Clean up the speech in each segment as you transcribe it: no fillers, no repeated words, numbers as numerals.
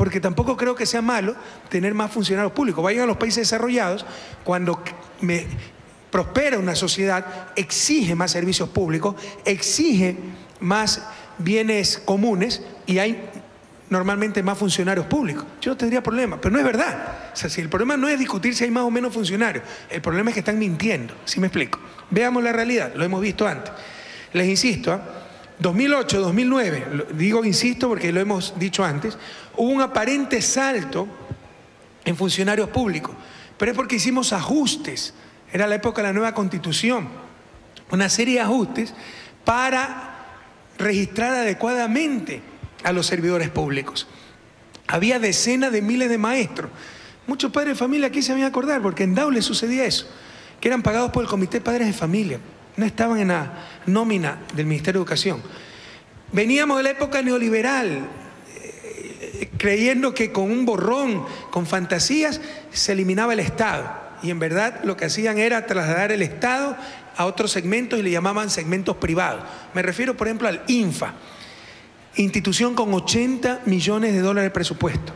porque tampoco creo que sea malo tener más funcionarios públicos. Vayan a los países desarrollados, cuando prospera una sociedad, exige más servicios públicos, exige más bienes comunes y hay normalmente más funcionarios públicos. Yo no tendría problema, pero no es verdad. O sea, si el problema no es discutir si hay más o menos funcionarios, el problema es que están mintiendo. ¿Sí me explico? Veamos la realidad, lo hemos visto antes. Les insisto, 2008, 2009, digo insisto porque lo hemos dicho antes, hubo un aparente salto en funcionarios públicos, pero es porque hicimos ajustes. Era la época de la nueva Constitución, una serie de ajustes para registrar adecuadamente a los servidores públicos. Había decenas de miles de maestros. Muchos padres de familia aquí se van a acordar, porque en Daule sucedía eso, que eran pagados por el Comité de Padres de Familia, no estaban en la nómina del Ministerio de Educación. Veníamos de la época neoliberal, creyendo que con un borrón, con fantasías, se eliminaba el Estado. Y en verdad lo que hacían era trasladar el Estado a otros segmentos y le llamaban segmentos privados. Me refiero, por ejemplo, al INFA, institución con 80 millones de dólares de presupuesto.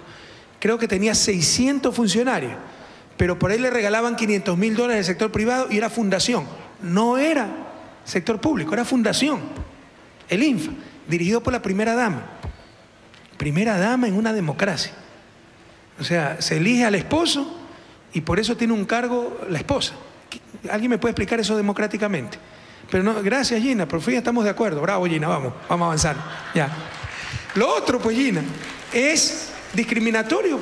Creo que tenía 600 funcionarios, pero por ahí le regalaban 500.000 dólares del sector privado y era fundación. No era sector público, era fundación. El INFA, dirigido por la primera dama. Primera dama en una democracia. O sea, se elige al esposo y por eso tiene un cargo la esposa. ¿Alguien me puede explicar eso democráticamente? Pero no, gracias Gina, por fin estamos de acuerdo. Bravo Gina, vamos a avanzar. Ya. Lo otro, pues Gina, es discriminatorio,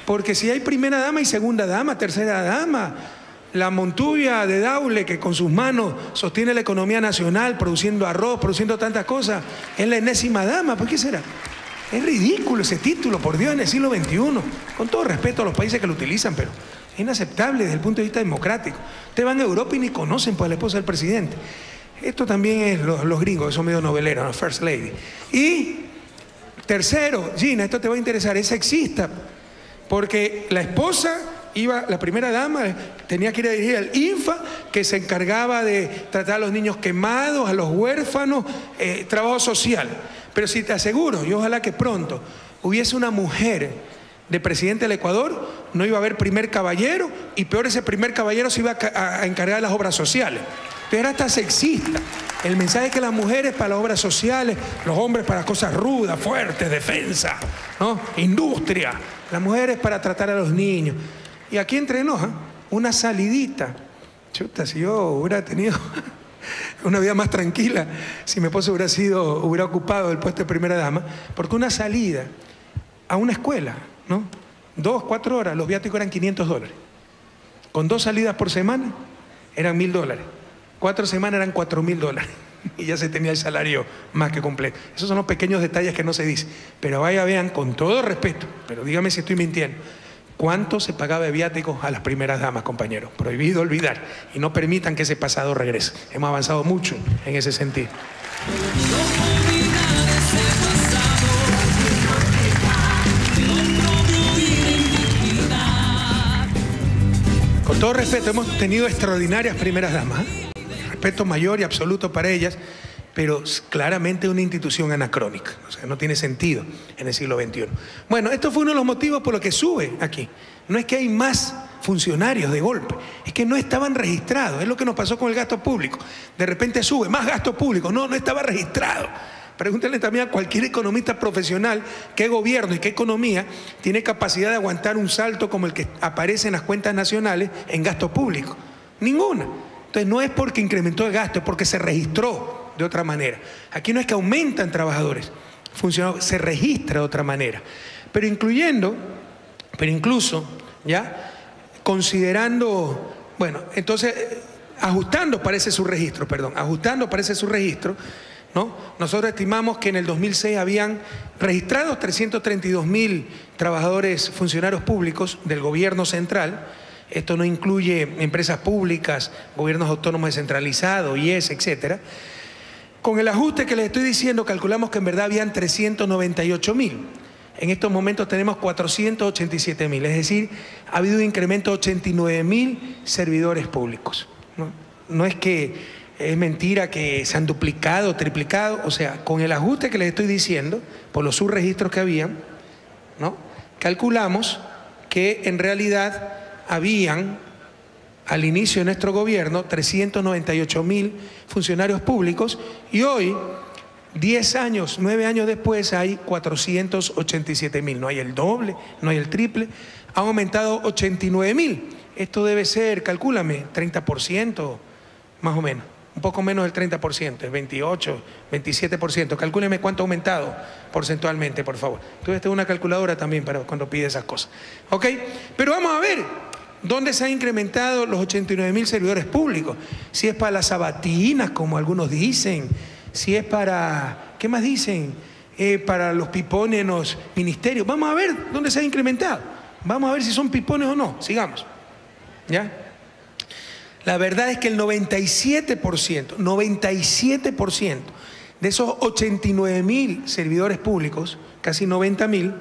porque si hay primera dama y segunda dama, tercera dama, la Montuvia de Daule, que con sus manos sostiene la economía nacional, produciendo arroz, produciendo tantas cosas, es la enésima dama. ¿Por qué será? Es ridículo ese título, por Dios, en el siglo XXI. Con todo respeto a los países que lo utilizan, pero es inaceptable desde el punto de vista democrático. Ustedes van a Europa y ni conocen pues a la esposa del presidente. Esto también es los gringos, que son medio noveleros, la First Lady. Y tercero, Gina, esto te va a interesar, es sexista, porque la esposa iba, la primera dama tenía que ir a dirigir al INFA, que se encargaba de tratar a los niños quemados, a los huérfanos, trabajo social. Pero si te aseguro, y ojalá que pronto hubiese una mujer de presidente del Ecuador, no iba a haber primer caballero, y peor, ese primer caballero se iba a encargar de las obras sociales. Pero era hasta sexista. El mensaje es que las mujeres para las obras sociales, los hombres para cosas rudas, fuertes, defensa, ¿no? Industria. Las mujeres para tratar a los niños. Y aquí entre nos, una salidita. Chuta, si yo hubiera tenido una vida más tranquila, si mi esposo hubiera ocupado el puesto de primera dama, porque una salida a una escuela, ¿no? 2, 4 horas, los viáticos eran $500. Con 2 salidas por semana eran $1.000. 4 semanas eran $4.000. Y ya se tenía el salario más que completo. Esos son los pequeños detalles que no se dicen. Pero vaya, vean, con todo respeto, pero dígame si estoy mintiendo, ¿cuánto se pagaba de viáticos a las primeras damas, compañeros? Prohibido olvidar. Y no permitan que ese pasado regrese. Hemos avanzado mucho en ese sentido. Con todo respeto, hemos tenido extraordinarias primeras damas, respeto mayor y absoluto para ellas, pero claramente una institución anacrónica, o sea, no tiene sentido en el siglo XXI. Bueno, esto fue uno de los motivos por los que sube aquí. No es que hay más funcionarios de golpe, es que no estaban registrados. Es lo que nos pasó con el gasto público. De repente sube, más gasto público. No estaba registrado. Pregúntenle también a cualquier economista profesional qué gobierno y qué economía tiene capacidad de aguantar un salto como el que aparece en las cuentas nacionales en gasto público. Ninguna. Entonces no es porque incrementó el gasto, es porque se registró de otra manera. Aquí no es que aumentan trabajadores, funcionarios, se registra de otra manera. Pero incluso, ya, considerando, bueno, entonces, ajustando parece su registro, ¿no? Nosotros estimamos que en el 2006 habían registrados 332.000 trabajadores, funcionarios públicos del gobierno central. Esto no incluye empresas públicas, gobiernos autónomos descentralizados, IES, etcétera. Con el ajuste que les estoy diciendo, calculamos que en verdad habían 398.000. En estos momentos tenemos 487.000, es decir, ha habido un incremento de 89.000 servidores públicos. No es que es mentira que se han duplicado, triplicado, o sea, con el ajuste que les estoy diciendo, por los subregistros que habían, ¿no? Calculamos que en realidad habían, al inicio de nuestro gobierno, 398.000 funcionarios públicos y hoy, 10 años, 9 años después, hay 487.000. No hay el doble, no hay el triple, ha aumentado 89.000. Esto debe ser, calcúlame, 30%, más o menos. Un poco menos del 30%, el 28, 27%. Calcúleme cuánto ha aumentado porcentualmente, por favor. Entonces tengo una calculadora también para cuando pide esas cosas. ¿Ok? Pero vamos a ver dónde se han incrementado los 89.000 servidores públicos. Si es para las sabatinas, como algunos dicen, si es para, ¿qué más dicen? Para los pipones en los ministerios. Vamos a ver dónde se ha incrementado. Vamos a ver si son pipones o no. Sigamos. ¿Ya? La verdad es que el 97% de esos 89.000 servidores públicos, casi 90.000,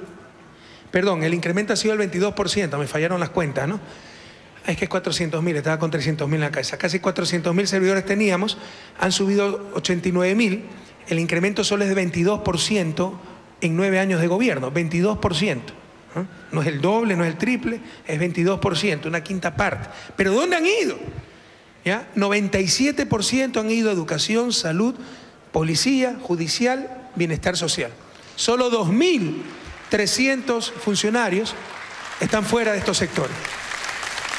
perdón, el incremento ha sido el 22%, me fallaron las cuentas, ¿no? Es que es 400.000, estaba con 300.000 en la cabeza. Casi 400.000 servidores teníamos, han subido 89.000, el incremento solo es de 22% en 9 años de gobierno, 22%. No es el doble, no es el triple, es 22%, una quinta parte. ¿Pero dónde han ido? ¿Ya? 97% han ido a educación, salud, policía, judicial, bienestar social. Solo 2.300 funcionarios están fuera de estos sectores.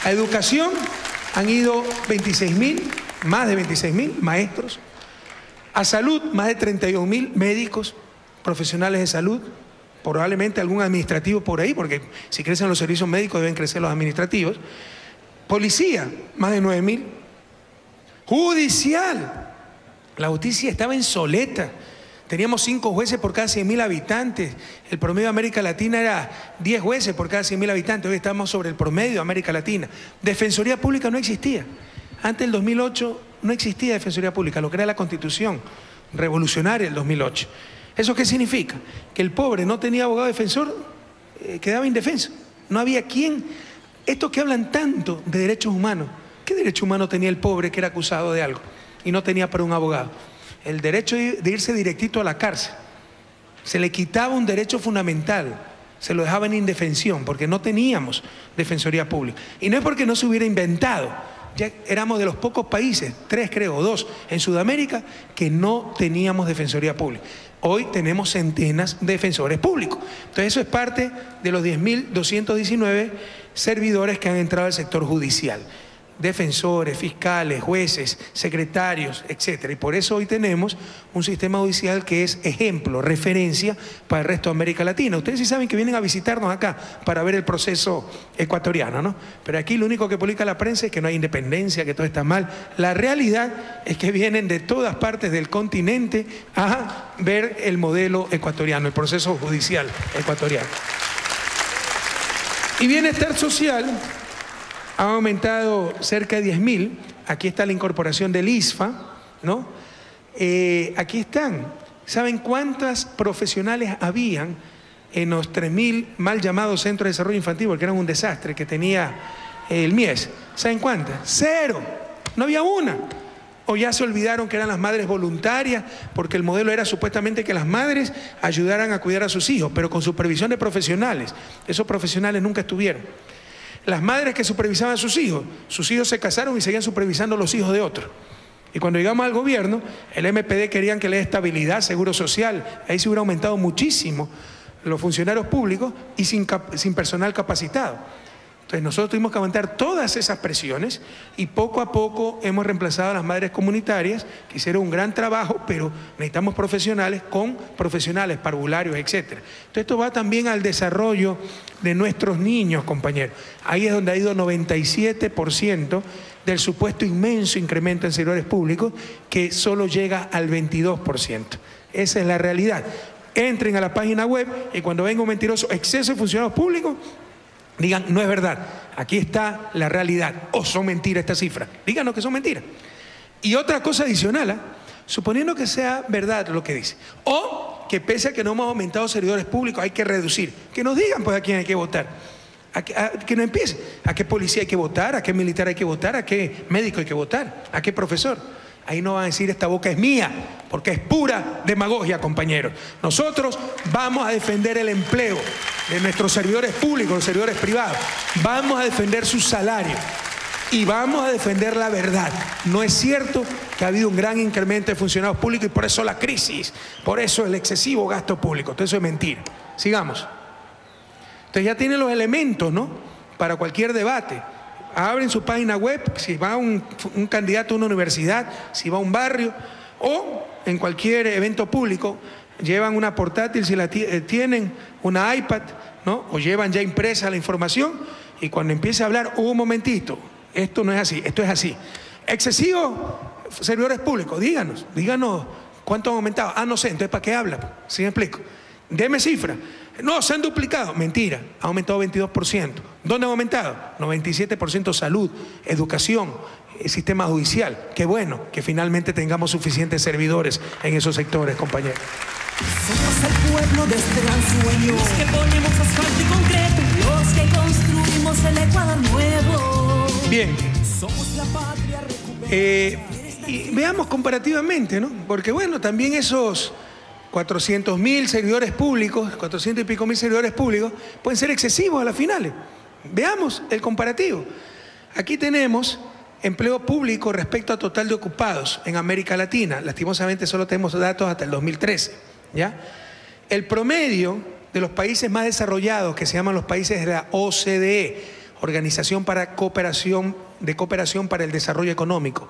A educación han ido 26.000, más de 26.000 maestros. A salud, más de 31.000 médicos, profesionales de salud. Probablemente algún administrativo por ahí, porque si crecen los servicios médicos deben crecer los administrativos. Policía, más de 9.000. Judicial, la justicia estaba en soleta. Teníamos 5 jueces por cada 100.000 habitantes. El promedio de América Latina era 10 jueces por cada 100.000 habitantes. Hoy estamos sobre el promedio de América Latina. Defensoría Pública no existía. Antes del 2008 no existía Defensoría Pública, lo crea la Constitución revolucionaria del 2008. ¿Eso qué significa? Que el pobre no tenía abogado defensor, quedaba indefenso. No había quien. Estos que hablan tanto de derechos humanos, ¿qué derecho humano tenía el pobre que era acusado de algo y no tenía para un abogado? El derecho de irse directito a la cárcel. Se le quitaba un derecho fundamental, se lo dejaba en indefensión porque no teníamos defensoría pública. Y no es porque no se hubiera inventado. Ya éramos de los pocos países, 3 creo, o 2, en Sudamérica, que no teníamos defensoría pública. Hoy tenemos centenas de defensores públicos. Entonces eso es parte de los 10.219 servidores que han entrado al sector judicial. Defensores, fiscales, jueces, secretarios, etcétera. Y por eso hoy tenemos un sistema judicial que es ejemplo, referencia para el resto de América Latina. Ustedes sí saben que vienen a visitarnos acá para ver el proceso ecuatoriano, ¿no? Pero aquí lo único que publica la prensa es que no hay independencia, que todo está mal. La realidad es que vienen de todas partes del continente a ver el modelo ecuatoriano, el proceso judicial ecuatoriano. Y bienestar social ha aumentado cerca de 10.000. Aquí está la incorporación del ISFA, ¿no? Aquí están. ¿Saben cuántas profesionales habían en los 3.000 mal llamados Centros de Desarrollo Infantil, porque eran un desastre que tenía el MIES? ¿Saben cuántas? 0. No había una. O ya se olvidaron que eran las madres voluntarias, porque el modelo era supuestamente que las madres ayudaran a cuidar a sus hijos, pero con supervisión de profesionales. Esos profesionales nunca estuvieron. Las madres que supervisaban a sus hijos se casaron y seguían supervisando los hijos de otros. Y cuando llegamos al gobierno, el MPD querían que le dé estabilidad, seguro social. Ahí se hubiera aumentado muchísimo los funcionarios públicos y sin personal capacitado. Entonces nosotros tuvimos que aguantar todas esas presiones y poco a poco hemos reemplazado a las madres comunitarias, que hicieron un gran trabajo, pero necesitamos profesionales con profesionales, parvularios, etc. Entonces esto va también al desarrollo de nuestros niños, compañeros. Ahí es donde ha ido 97% del supuesto inmenso incremento en servidores públicos, que solo llega al 22%. Esa es la realidad. Entren a la página web y cuando venga un mentiroso exceso de funcionarios públicos, digan, no es verdad, aquí está la realidad, o son mentiras estas cifras. Díganos que son mentiras. Y otra cosa adicional, suponiendo que sea verdad lo que dice, o que pese a que no hemos aumentado servidores públicos, hay que reducir, que nos digan pues a quién hay que votar, que no empiece, a qué policía hay que votar, a qué militar hay que votar, a qué médico hay que votar, a qué profesor. ahí no van a decir esta boca es mía, porque es pura demagogia, compañeros. Nosotros vamos a defender el empleo de nuestros servidores públicos, los servidores privados. Vamos a defender su salario y vamos a defender la verdad. No es cierto que ha habido un gran incremento de funcionarios públicos y por eso la crisis, por eso el excesivo gasto público. Todo eso es mentira. Sigamos. Entonces ya tienen los elementos, ¿no?, para cualquier debate. Abren su página web, si va un candidato a una universidad, si va a un barrio o en cualquier evento público, llevan una portátil, si la tienen, una iPad, ¿no?, o llevan ya impresa la información y cuando empiece a hablar, un momentito, esto no es así, esto es así. Excesivo, servidores públicos, díganos cuánto han aumentado. Ah, no sé, entonces ¿para qué habla? ¿Sí me explico? Deme cifra. No, se han duplicado. Mentira, ha aumentado 22%. ¿Dónde han aumentado? 97% salud, educación, sistema judicial. Qué bueno que finalmente tengamos suficientes servidores en esos sectores, compañeros. Somos el pueblo de este gran sueño, los que ponemos asfalto y concreto, los que construimos el Ecuador nuevo. Bien. Somos la patria recuperada. Y veamos comparativamente, ¿no? Porque bueno, también esos 400.000 servidores públicos, 400 y pico mil servidores públicos, pueden ser excesivos a las finales. Veamos el comparativo. Aquí tenemos empleo público respecto a total de ocupados en América Latina. Lastimosamente solo tenemos datos hasta el 2013, ¿ya? El promedio de los países más desarrollados, que se llaman los países de la OCDE, Organización para Cooperación para el Desarrollo Económico,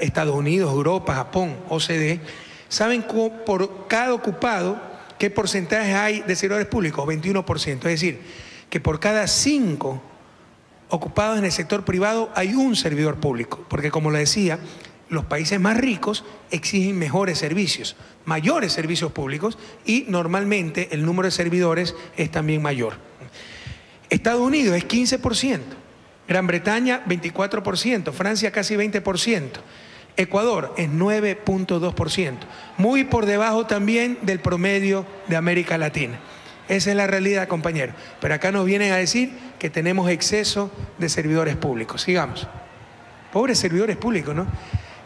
Estados Unidos, Europa, Japón, OCDE, ¿saben por cada ocupado qué porcentaje hay de servidores públicos? 21%. Es decir, que por cada 5 ocupados en el sector privado hay un servidor público. Porque como lo decía, los países más ricos exigen mejores servicios, mayores servicios públicos y normalmente el número de servidores es también mayor. Estados Unidos es 15%, Gran Bretaña 24%, Francia casi 20%. Ecuador es 9.2%, muy por debajo también del promedio de América Latina. Esa es la realidad, compañeros. Pero acá nos vienen a decir que tenemos exceso de servidores públicos. Sigamos. Pobres servidores públicos, ¿no?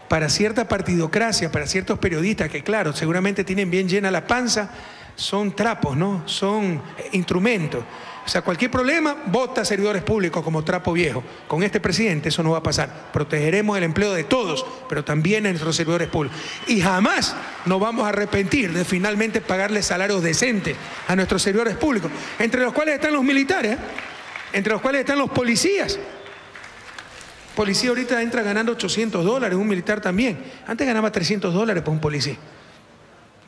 Para cierta partidocracia, para ciertos periodistas que, claro, seguramente tienen bien llena la panza, son trapos, ¿no? Son instrumentos. O sea, cualquier problema, vota servidores públicos como trapo viejo. Con este presidente eso no va a pasar. Protegeremos el empleo de todos, pero también de nuestros servidores públicos. Y jamás nos vamos a arrepentir de finalmente pagarles salarios decentes a nuestros servidores públicos, entre los cuales están los militares, entre los cuales están los policías. Policía ahorita entra ganando $800, un militar también. Antes ganaba $300 por un policía.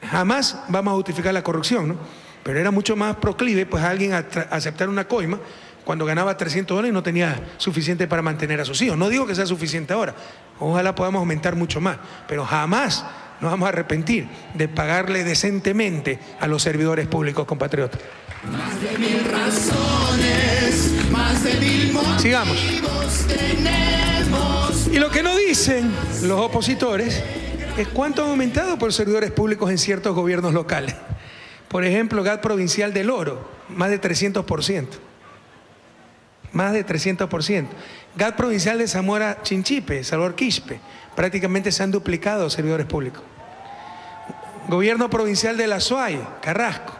Jamás vamos a justificar la corrupción, ¿no? Pero era mucho más proclive pues a alguien a aceptar una coima cuando ganaba $300 y no tenía suficiente para mantener a sus hijos. No digo que sea suficiente ahora, ojalá podamos aumentar mucho más, pero jamás nos vamos a arrepentir de pagarle decentemente a los servidores públicos, compatriotas. Más de 1000 razones, más de 1000 motivos. Sigamos. Tenemos. Y lo que no dicen los opositores es cuánto han aumentado por servidores públicos en ciertos gobiernos locales. Por ejemplo, GAT provincial del Oro, más de 300%. Más de 300%. GAT provincial de Zamora Chinchipe, Salvador Quispe, prácticamente se han duplicado servidores públicos. Gobierno provincial de La Suay, Carrasco,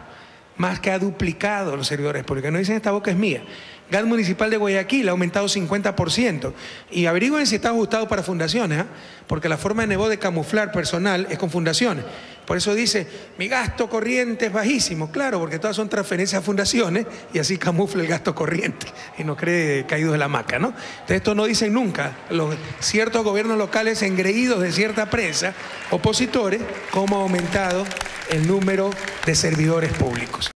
más que ha duplicado los servidores públicos. No dicen esta boca es mía. GAT municipal de Guayaquil ha aumentado 50%. Y averigüen si está ajustado para fundaciones, porque la forma de Nebo de camuflar personal es con fundaciones. Por eso dice, mi gasto corriente es bajísimo. Claro, porque todas son transferencias a fundaciones y así camufla el gasto corriente y no cree caído de la hamaca, ¿no? Entonces esto no dicen nunca ciertos gobiernos locales engreídos de cierta prensa, opositores, cómo ha aumentado el número de servidores públicos.